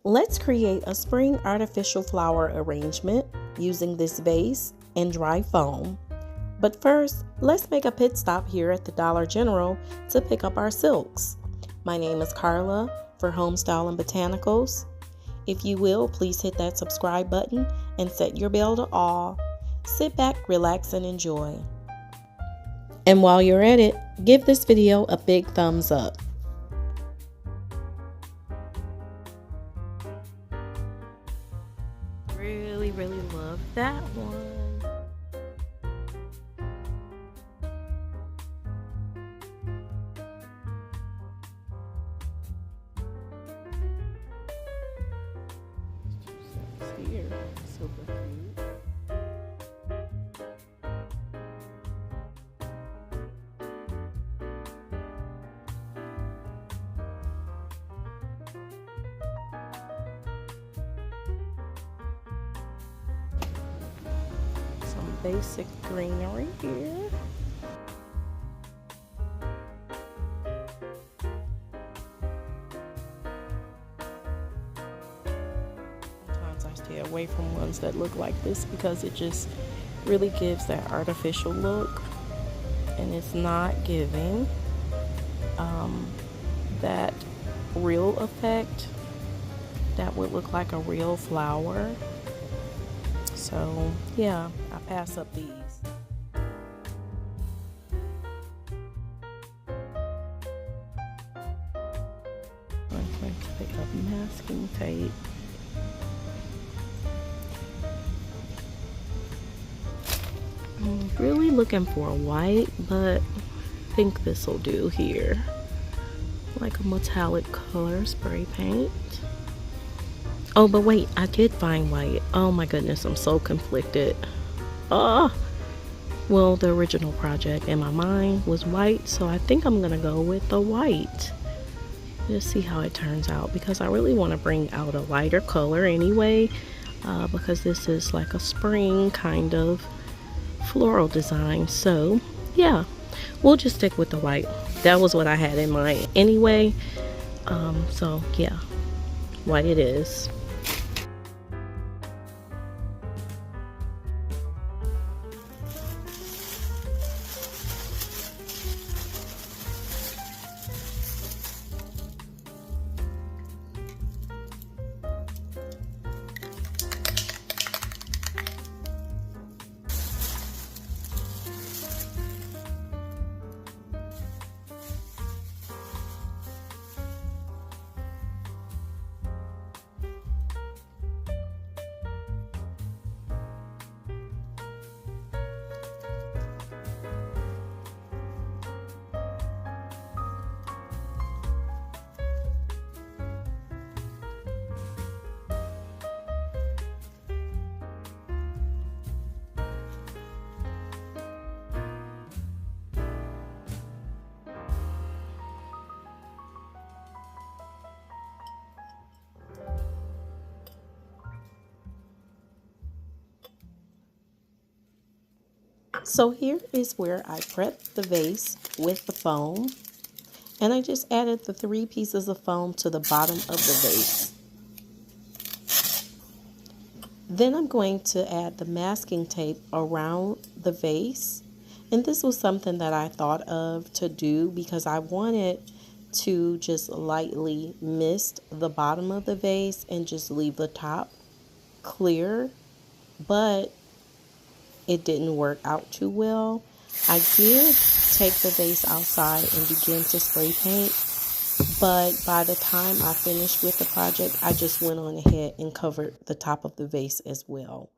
Let's create a spring artificial flower arrangement using this vase and dry foam. But first, let's make a pit stop here at the Dollar General to pick up our silks. My name is Carla for Home-Style&Botanicals. If you will, please hit that subscribe button and set your bell to all. Sit back, relax, and enjoy. And while you're at it, give this video a big thumbs up. Really love that one. Here, super cute. Basic greenery here. Sometimes I stay away from ones that look like this because it just really gives that artificial look, and it's not giving that real effect that would look like a real flower. So yeah, I pass up these. I'm going to pick up masking tape. I'm really looking for a white, but I think this will do here. Like a metallic color spray paint. Oh, but wait, I did find white. Oh my goodness, I'm so conflicted. Well, the original project in my mind was white, so I think I'm gonna go with the white. Just see how it turns out, because I really want to bring out a lighter color anyway, because this is like a spring kind of floral design. So yeah, we'll just stick with the white. That was what I had in mind anyway. So yeah, white it is. So here is where I prepped the vase with the foam, and I just added the 3 pieces of foam to the bottom of the vase. Then I'm going to add the masking tape around the vase, and this was something that I thought of to do because I wanted to just lightly mist the bottom of the vase and just leave the top clear, but it didn't work out too well. I did take the vase outside and begin to spray paint, but by the time I finished with the project, I just went on ahead and covered the top of the vase as well.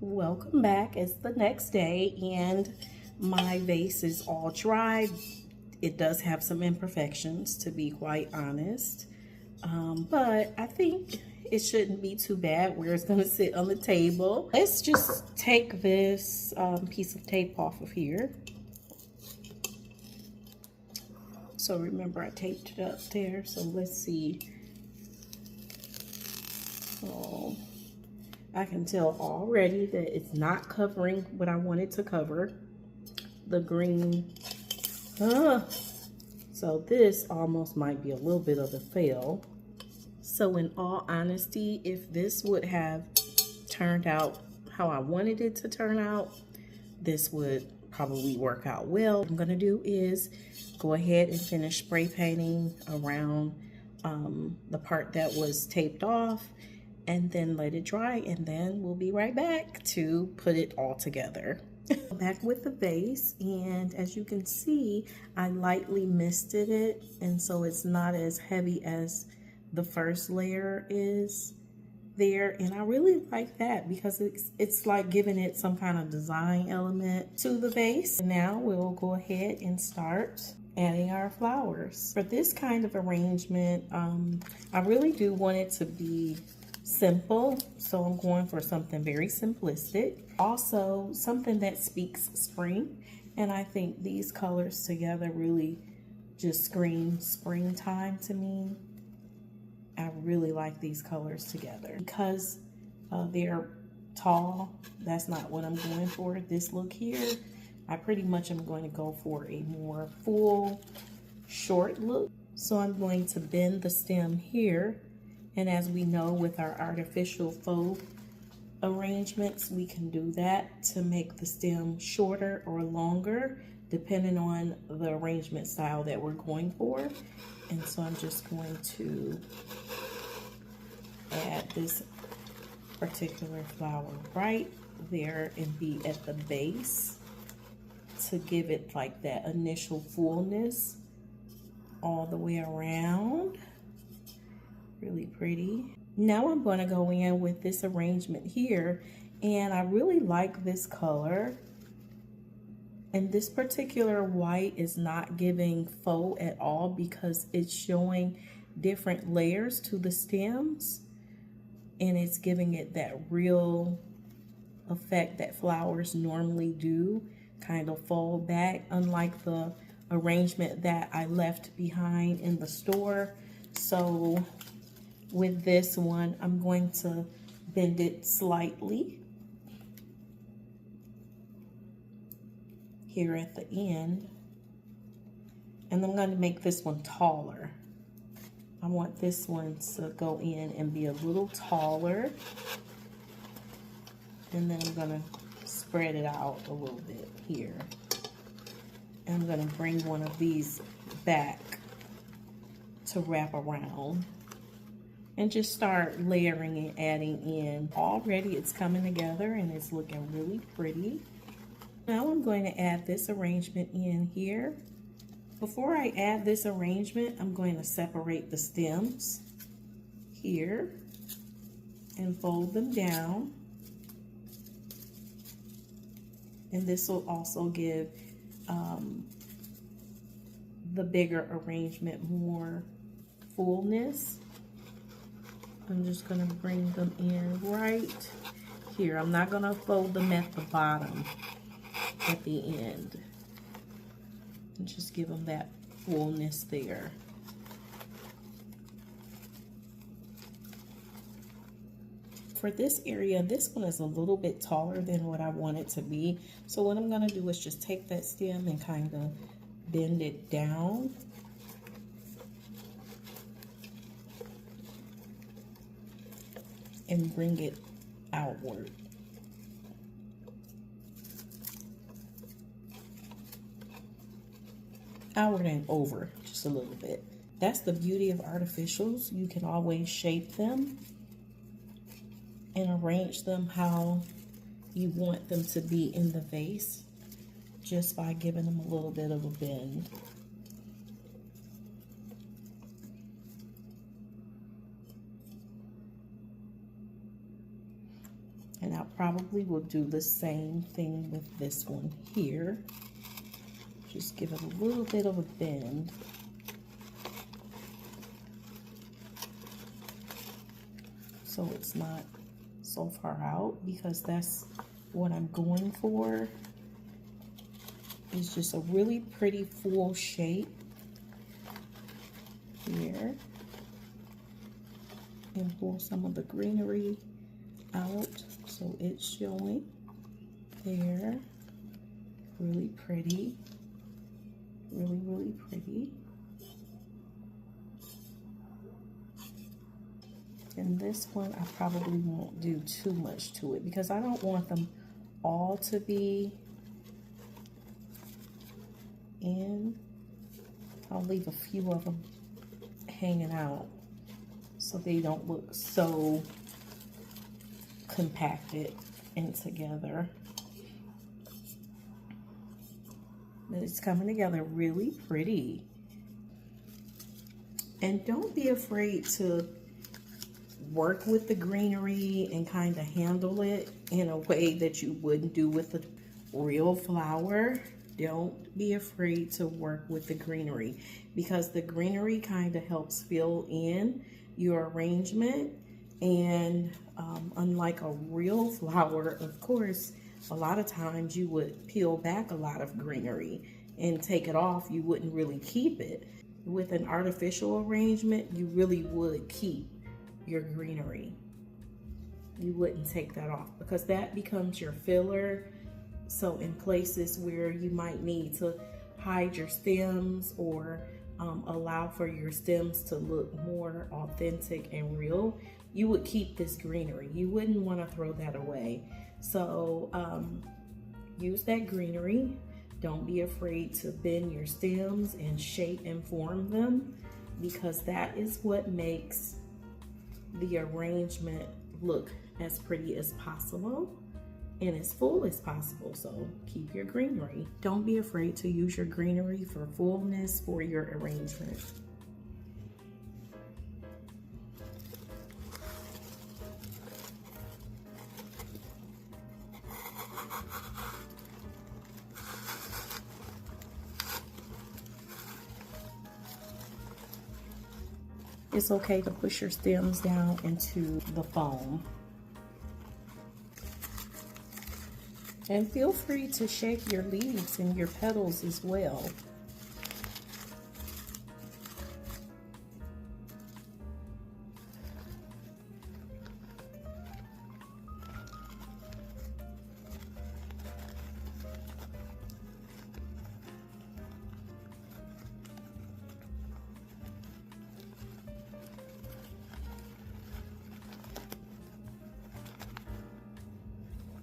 Welcome back. It's the next day and my vase is all dry. It does have some imperfections, to be quite honest, but I think it shouldn't be too bad where it's going to sit on the table. Let's just take this piece of tape off of here. So remember, I taped it up there. So let's see. So I can tell already that it's not covering what I wanted to cover. The green. So this almost might be a little bit of a fail. So in all honesty, if this would have turned out how I wanted it to turn out, this would probably work out well. What I'm gonna do is go ahead and finish spray painting around the part that was taped off, and then let it dry, and then we'll be right back to put it all together. Back with the vase, and as you can see, I lightly misted it, and so it's not as heavy as the first layer is there, and I really like that because it's like giving it some kind of design element to the vase. Now we'll go ahead and start adding our flowers. For this kind of arrangement, I really do want it to be simple, so I'm going for something very simplistic. Also, something that speaks spring, and I think these colors together really just scream springtime to me. I really like these colors together. Because they're tall, that's not what I'm going for. This look here, I pretty much am going to go for a more full, short look. So I'm going to bend the stem here. And as we know, with our artificial faux arrangements, we can do that to make the stem shorter or longer, depending on the arrangement style that we're going for. And so I'm just going to add this particular flower right there and be at the base to give it like that initial fullness all the way around. Really pretty. Now I'm going to go in with this arrangement here, and I really like this color. And this particular white is not giving faux at all because it's showing different layers to the stems, and it's giving it that real effect that flowers normally do, kind of fold back, unlike the arrangement that I left behind in the store. So with this one, I'm going to bend it slightly here at the end, and I'm going to make this one taller. I want this one to go in and be a little taller, and then I'm going to spread it out a little bit here. And I'm going to bring one of these back to wrap around and just start layering and adding in. Already it's coming together and it's looking really pretty. Now I'm going to add this arrangement in here. Before I add this arrangement, I'm going to separate the stems here and fold them down. And this will also give the bigger arrangement more fullness. I'm just going to bring them in right here. I'm not going to fold them at the bottom at the end. And just give them that fullness there. For this area, this one is a little bit taller than what I want it to be. So what I'm going to do is just take that stem and kind of bend it down. And bring it outward. Outward and over just a little bit. That's the beauty of artificials. You can always shape them and arrange them how you want them to be in the vase just by giving them a little bit of a bend. And I probably will do the same thing with this one here. Just give it a little bit of a bend. So it's not so far out, because that's what I'm going for. It's just a really pretty full shape here. And pull some of the greenery out so it's showing there. Really pretty. Really, really pretty. And this one, I probably won't do too much to it because I don't want them all to be in. I'll leave a few of them hanging out so they don't look so compacted and together. But it's coming together really pretty. And don't be afraid to work with the greenery and kind of handle it in a way that you wouldn't do with a real flower. Don't be afraid to work with the greenery because the greenery kind of helps fill in your arrangement. And unlike a real flower, of course, a lot of times you would peel back a lot of greenery and take it off. You wouldn't really keep it. With an artificial arrangement, you really would keep your greenery. You wouldn't take that off because that becomes your filler. So in places where you might need to hide your stems or allow for your stems to look more authentic and real, you would keep this greenery. You wouldn't want to throw that away. So use that greenery. Don't be afraid to bend your stems and shape and form them because that is what makes the arrangement look as pretty as possible and as full as possible. So keep your greenery. Don't be afraid to use your greenery for fullness for your arrangement. It's okay to push your stems down into the foam. And feel free to shape your leaves and your petals as well.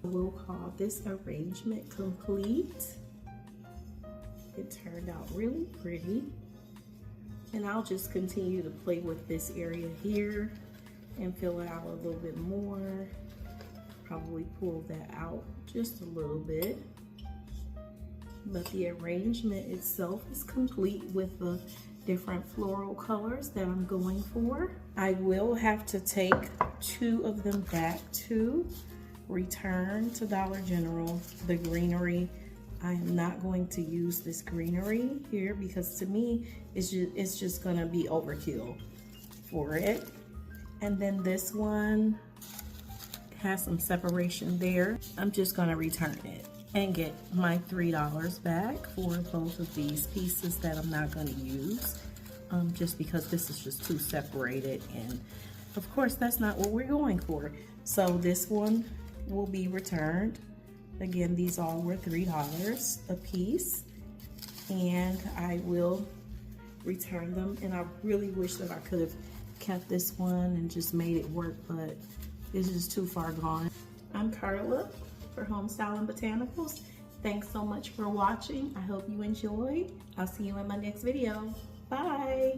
We'll call this arrangement complete. It turned out really pretty. And I'll just continue to play with this area here and fill it out a little bit more. Probably pull that out just a little bit. But the arrangement itself is complete with the different floral colors that I'm going for. I will have to take 2 of them back to return to Dollar General, the greenery. I am not going to use this greenery here because to me, it's just gonna be overkill for it. And then this one has some separation there. I'm just gonna return it and get my $3 back for both of these pieces that I'm not gonna use, just because this is just too separated. And of course, that's not what we're going for. So this one will be returned. Again, these all were $3 a piece, and I will return them. And I really wish that I could have kept this one and just made it work, but it's just too far gone. I'm Carla for Home-Style&Botanicals. Thanks so much for watching. I hope you enjoyed. I'll see you in my next video. Bye.